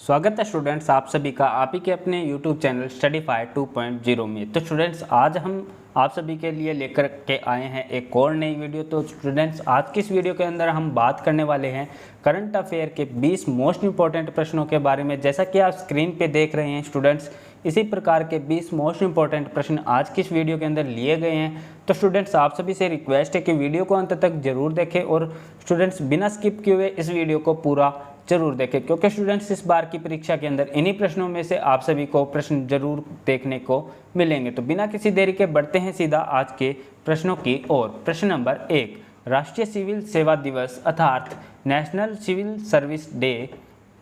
स्वागत है स्टूडेंट्स आप सभी का आप ही के अपने YouTube चैनल स्टडीफाई 2.0 में। तो स्टूडेंट्स आज हम आप सभी के लिए लेकर के आए हैं एक और नई वीडियो। तो स्टूडेंट्स आज की इस वीडियो के अंदर हम बात करने वाले हैं करंट अफेयर के 20 मोस्ट इंपॉर्टेंट प्रश्नों के बारे में। जैसा कि आप स्क्रीन पे देख रहे हैं स्टूडेंट्स, इसी प्रकार के 20 मोस्ट इंपॉर्टेंट प्रश्न आज की इस वीडियो के अंदर लिए गए हैं। तो स्टूडेंट्स आप सभी से रिक्वेस्ट है कि वीडियो को अंत तक जरूर देखें और स्टूडेंट्स बिना स्किप किए हुए इस वीडियो को पूरा जरूर देखें, क्योंकि स्टूडेंट्स इस बार की परीक्षा के अंदर इन्हीं प्रश्नों में से आप सभी को प्रश्न जरूर देखने को मिलेंगे। तो बिना किसी देरी के बढ़ते हैं सीधा आज के प्रश्नों की ओर। प्रश्न नंबर 1, राष्ट्रीय सिविल सेवा दिवस अर्थात नेशनल सिविल सर्विस डे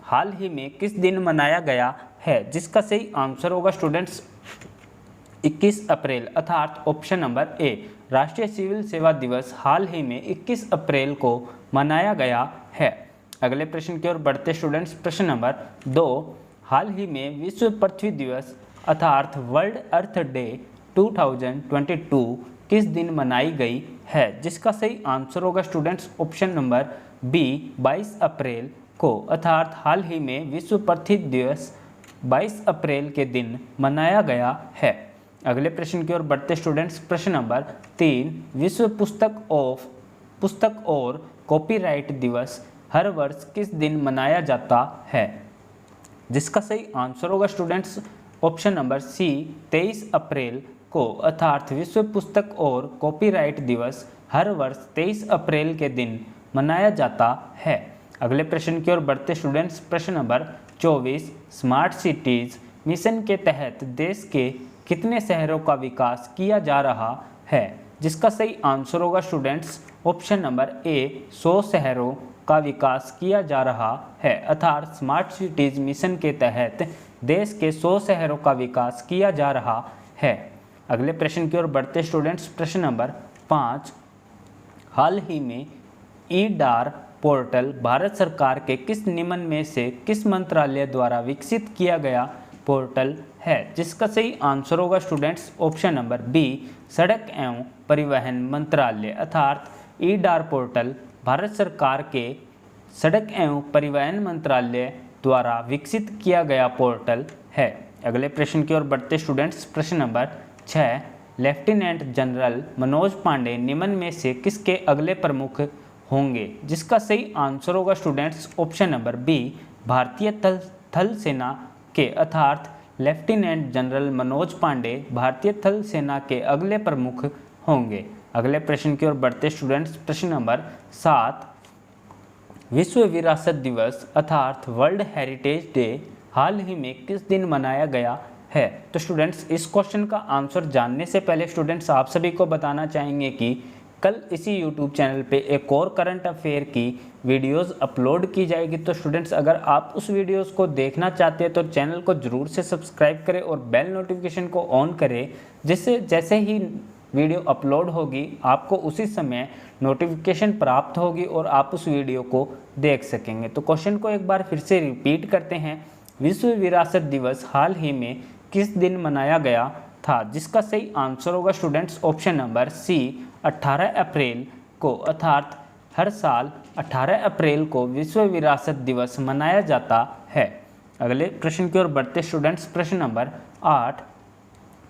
हाल ही में किस दिन मनाया गया है? जिसका सही आंसर होगा स्टूडेंट्स 21 अप्रैल अर्थात ऑप्शन नंबर ए, राष्ट्रीय सिविल सेवा दिवस हाल ही में 21 अप्रैल को मनाया गया है। अगले प्रश्न की ओर बढ़ते स्टूडेंट्स। प्रश्न नंबर 2, हाल ही में विश्व पृथ्वी दिवस अर्थात वर्ल्ड अर्थ डे 2022 किस दिन मनाई गई है? जिसका सही आंसर होगा स्टूडेंट्स ऑप्शन नंबर बी, 22 अप्रैल को अर्थात हाल ही में विश्व पृथ्वी दिवस 22 अप्रैल के दिन मनाया गया है। अगले प्रश्न की ओर बढ़ते स्टूडेंट्स। प्रश्न नंबर 3, विश्व पुस्तक और कॉपीराइट दिवस हर वर्ष किस दिन मनाया जाता है? जिसका सही आंसर होगा स्टूडेंट्स ऑप्शन नंबर सी, 23 अप्रैल को अर्थात विश्व पुस्तक और कॉपीराइट दिवस हर वर्ष 23 अप्रैल के दिन मनाया जाता है। अगले प्रश्न की ओर बढ़ते स्टूडेंट्स। प्रश्न नंबर 24, स्मार्ट सिटीज मिशन के तहत देश के कितने शहरों का विकास किया जा रहा है? जिसका सही आंसर होगा स्टूडेंट्स ऑप्शन नंबर ए, 100 शहरों का विकास किया जा रहा है अर्थात स्मार्ट सिटीज मिशन के तहत देश के 100 शहरों का विकास किया जा रहा है। अगले प्रश्न की ओर बढ़ते स्टूडेंट्स। प्रश्न नंबर 5, हाल ही में ई-डार पोर्टल भारत सरकार के किस नियमन में से किस मंत्रालय द्वारा विकसित किया गया पोर्टल है? जिसका सही आंसर होगा स्टूडेंट्स ऑप्शन नंबर बी, सड़क एवं परिवहन मंत्रालय अर्थात ई-डार पोर्टल भारत सरकार के सड़क एवं परिवहन मंत्रालय द्वारा विकसित किया गया पोर्टल है। अगले प्रश्न की ओर बढ़ते स्टूडेंट्स। प्रश्न number 6, lieutenant general Manoj Pandey निम्न में से किसके अगले प्रमुख होंगे? जिसका सही आंसर होगा स्टूडेंट्स ऑप्शन नंबर बी, भारतीय थल सेना के अर्थात लेफ्टिनेंट जनरल मनोज पांडे भारतीय थल सेना के अगले प्रमुख होंगे। अगले प्रश्न की ओर बढ़ते स्टूडेंट्स। प्रश्न नंबर 7, विश्व विरासत दिवस अर्थात वर्ल्ड हेरिटेज डे हाल ही में किस दिन मनाया गया है? तो स्टूडेंट्स इस क्वेश्चन का आंसर जानने से पहले स्टूडेंट्स आप सभी को बताना चाहेंगे कि कल इसी YouTube चैनल पे एक और करंट अफेयर की वीडियोस अपलोड की जाएगी। तो स्टूडेंट्स अगर आप उस वीडियोस को देखना चाहते हैं तो चैनल को ज़रूर से सब्सक्राइब करें और बेल नोटिफिकेशन को ऑन करें, जिससे जैसे ही वीडियो अपलोड होगी आपको उसी समय नोटिफिकेशन प्राप्त होगी और आप उस वीडियो को देख सकेंगे। तो क्वेश्चन को एक बार फिर से रिपीट करते हैं, विश्व विरासत दिवस हाल ही में किस दिन मनाया गया था? जिसका सही आंसर होगा स्टूडेंट्स ऑप्शन नंबर सी, 18 अप्रैल को अर्थात हर साल 18 अप्रैल को विश्व विरासत दिवस मनाया जाता है। अगले प्रश्न की ओर बढ़ते स्टूडेंट्स। प्रश्न नंबर 8,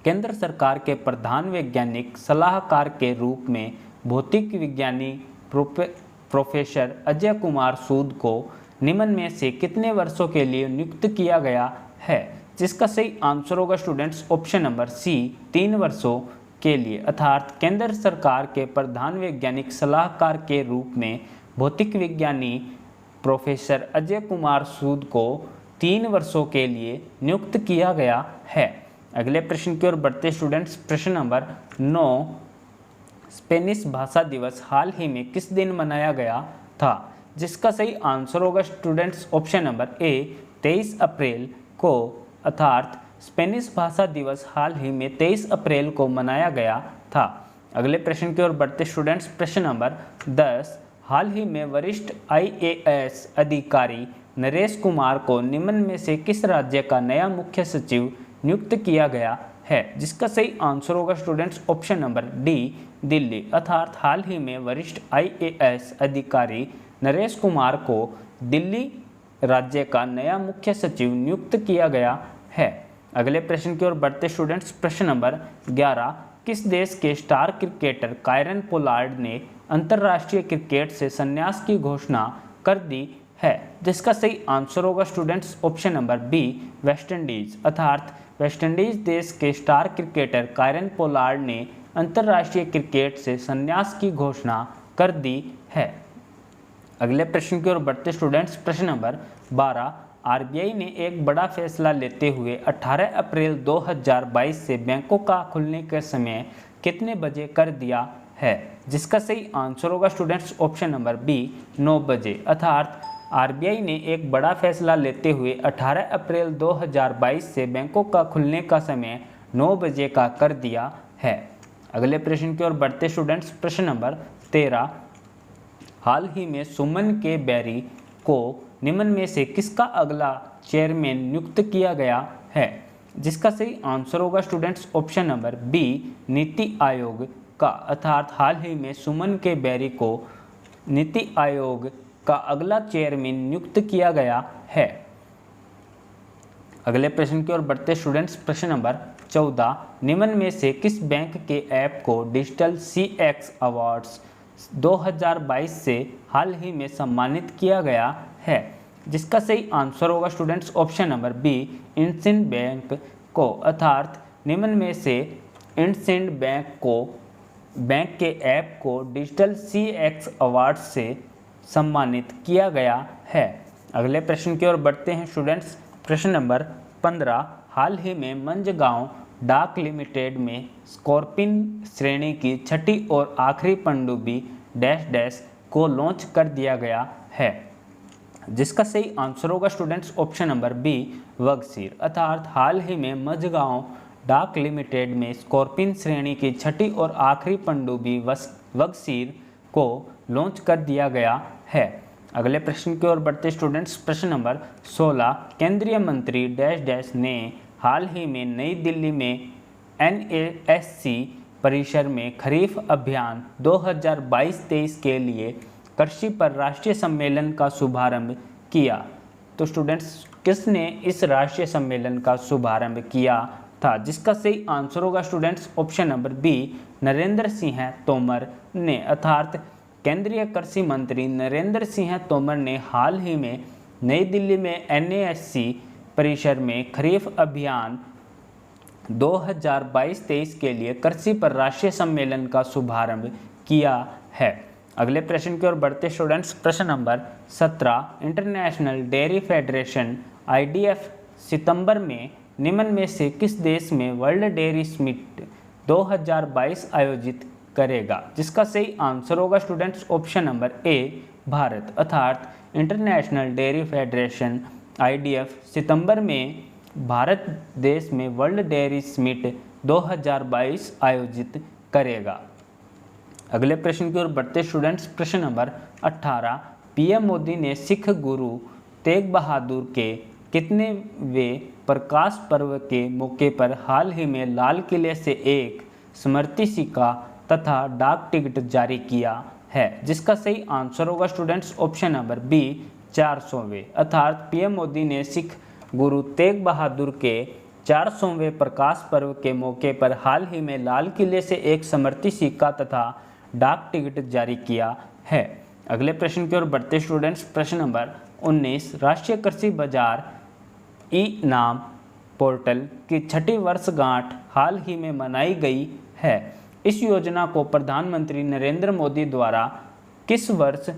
केंद्र सरकार के प्रधान वैज्ञानिक सलाहकार के रूप में भौतिक विज्ञानी प्रोफेसर अजय कुमार सूद को निम्न में से कितने वर्षों के लिए नियुक्त किया गया है? जिसका सही आंसर होगा स्टूडेंट्स ऑप्शन नंबर सी, 3 वर्षों के लिए अर्थात केंद्र सरकार के प्रधान वैज्ञानिक सलाहकार के रूप में भौतिक विज्ञानी प्रोफेसर अजय कुमार सूद को 3 वर्षों के लिए नियुक्त किया गया है। अगले प्रश्न की ओर बढ़ते स्टूडेंट्स। प्रश्न नंबर 9, स्पेनिश भाषा दिवस हाल ही में किस दिन मनाया गया था? जिसका सही आंसर होगा स्टूडेंट्स ऑप्शन नंबर ए, 23 अप्रैल को अर्थात स्पेनिश भाषा दिवस हाल ही में 23 अप्रैल को मनाया गया था। अगले प्रश्न की ओर बढ़ते स्टूडेंट्स। प्रश्न नंबर 10, हाल ही में वरिष्ठ IAS अधिकारी नरेश कुमार को निम्न में से किस राज्य का नया मुख्य सचिव नियुक्त किया गया है? जिसका सही आंसर होगा students option number D, Delhi अर्थात हाल ही में वरिष्ठ IAS अधिकारी नरेश कुमार को दिल्ली राज्य का नया मुख्य सचिव नियुक्त किया गया है। अगले प्रश्न की ओर बढ़ते स्टूडेंट्स। प्रश्न नंबर 11, किस देश के स्टार क्रिकेटर कायरन पोलार्ड ने अंतर्राष्ट्रीय क्रिकेट से संन्यास की घोषणा कर दी है? जिसका सही आंसर होगा students option number B, West Indies. अर्थात वेस्ट इंडीज देश के स्टार क्रिकेटर कायरन पोलार्ड ने अंतर्राष्ट्रीय क्रिकेट से संन्यास की घोषणा कर दी है। अगले प्रश्न की ओर बढ़ते स्टूडेंट्स। प्रश्न नंबर 12, आरबीआई ने एक बड़ा फैसला लेते हुए 18 अप्रैल 2022 से बैंकों का खुलने का समय कितने बजे कर दिया है? जिसका सही आंसर होगा स्टूडेंट्स ऑप्शन नंबर बी, 9 बजे। अर्थात आरबीआई ने एक बड़ा फैसला लेते हुए 18 अप्रैल 2022 से बैंकों का खुलने का समय 9 बजे का कर दिया है। अगले प्रश्न की ओर बढ़ते स्टूडेंट्स। प्रश्न नंबर 13, हाल ही में सुमन के बेरी को निम्न में से किसका अगला चेयरमैन नियुक्त किया गया है? जिसका सही आंसर होगा students option number B, NITI Aayog का। अर्थात हाल ही में सुमन के बेरी को नीति आयोग का अगला चेयरमैन नियुक्त किया गया है। अगले प्रश्न की ओर बढ़ते स्टूडेंट्स। प्रश्न नंबर 14, निम्न में से किस बैंक के ऐप को डिजिटल CX अवार्ड्स 2022 से हाल ही में सम्मानित किया गया है? जिसका सही आंसर होगा students option number B, IndusInd bank को। अर्थात निम्न में से इंडसिंड बैंक के ऐप को डिजिटल CX अवार्ड से सम्मानित किया गया है। अगले प्रश्न की ओर बढ़ते हैं स्टूडेंट्स। प्रश्न नंबर 15, हाल ही में मंझगांव डाक लिमिटेड में स्कॉर्पिन श्रेणी की छठी और आखिरी पनडुब्बी डैश डैश को लॉन्च कर दिया गया है। जिसका सही आंसर होगा स्टूडेंट्स ऑप्शन नंबर बी, वगसीर। अर्थात हाल ही में मंझगांव डाक लिमिटेड में स्कॉर्पिन श्रेणी की छठी और आखिरी पनडुब्बी वगसीर को लॉन्च कर दिया गया है। अगले प्रश्न की ओर बढ़ते स्टूडेंट्स। प्रश्न नंबर 16, केंद्रीय मंत्री डैश डैश ने हाल ही में नई दिल्ली में NASC परिसर में खरीफ अभियान 2022-23 के लिए कृषि पर राष्ट्रीय सम्मेलन का शुभारंभ किया। तो स्टूडेंट्स, किसने इस राष्ट्रीय सम्मेलन का शुभारंभ किया था? जिसका सही आंसर होगा students option number B, Narendra Singh Tomar ने। अर्थात केंद्रीय कृषि मंत्री नरेंद्र सिंह तोमर ने हाल ही में नई दिल्ली में NASC परिसर में खरीफ अभियान 2022-23 के लिए कृषि पर राष्ट्रीय सम्मेलन का शुभारंभ किया है। अगले प्रश्न की ओर बढ़ते स्टूडेंट्स। प्रश्न number 17, international dairy federation IDF सितंबर में निम्न में से किस देश में वर्ल्ड डेयरी समिट 2022 आयोजित करेगा? जिसका सही आंसर होगा students option number A, Bharat. अर्थात इंटरनेशनल डेयरी फेडरेशन IDF सितंबर में भारत देश में वर्ल्ड डेयरी समिट 2022 आयोजित करेगा। अगले प्रश्न की ओर बढ़ते स्टूडेंट्स। प्रश्न नंबर 18, PM मोदी ने सिख गुरु तेग बहादुर के कितनेवें प्रकाश पर्व के मौके पर हाल ही में लाल किले से एक स्मृति सिक्का तथा डाक टिकट जारी किया है? जिसका सही आंसर होगा स्टूडेंट्स ऑप्शन नंबर बी, 400वें। अर्थात PM मोदी ने सिख गुरु तेग बहादुर के 400वें प्रकाश पर्व के मौके पर हाल ही में लाल किले से एक स्मृति सिक्का तथा डाक टिकट जारी किया है। अगले प्रश्न की ओर बढ़ते स्टूडेंट्स। प्रश्न नंबर 19, राष्ट्रीय कृषि बाजार ई-नाम पोर्टल की छठी वर्षगांठ हाल ही में मनाई गई है। इस योजना को प्रधानमंत्री नरेंद्र मोदी द्वारा किस वर्ष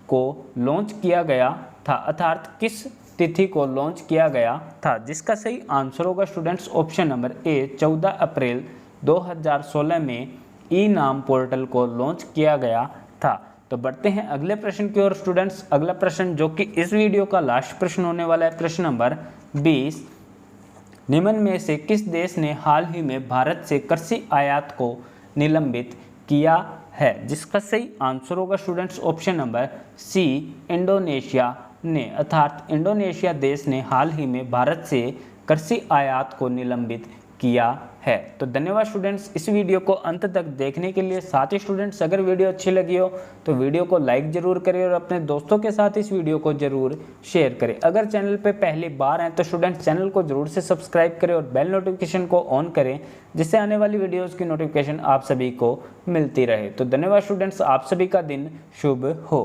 को लॉन्च किया गया था? अर्थात किस तिथि को लॉन्च किया गया था? जिसका सही आंसर होगा स्टूडेंट्स ऑप्शन नंबर ए, 14 अप्रैल 2016 में ई-नाम पोर्टल को लॉन्च किया गया था। तो बढ़ते हैं अगले प्रश्न की ओर स्टूडेंट्स। अगला प्रश्न जो कि इस वीडियो का लास्ट प्रश्न होने वाला है, प्रश्न नंबर 20, निम्न में से किस देश ने हाल ही में भारत से कृषि आयात को निलंबित किया है? जिसका सही आंसर होगा students option number C, Indonesia ने। अर्थात इंडोनेशिया देश ने हाल ही में भारत से कृषि आयात को निलंबित किया है। तो धन्यवाद स्टूडेंट्स इस वीडियो को अंत तक देखने के लिए। साथ ही स्टूडेंट्स अगर वीडियो अच्छी लगी हो तो वीडियो को लाइक ज़रूर करें और अपने दोस्तों के साथ इस वीडियो को ज़रूर शेयर करें। अगर चैनल पे पहली बार हैं तो स्टूडेंट्स चैनल को ज़रूर से सब्सक्राइब करें और बेल नोटिफिकेशन को ऑन करें, जिससे आने वाली वीडियोज़ की नोटिफिकेशन आप सभी को मिलती रहे। तो धन्यवाद स्टूडेंट्स, आप सभी का दिन शुभ हो।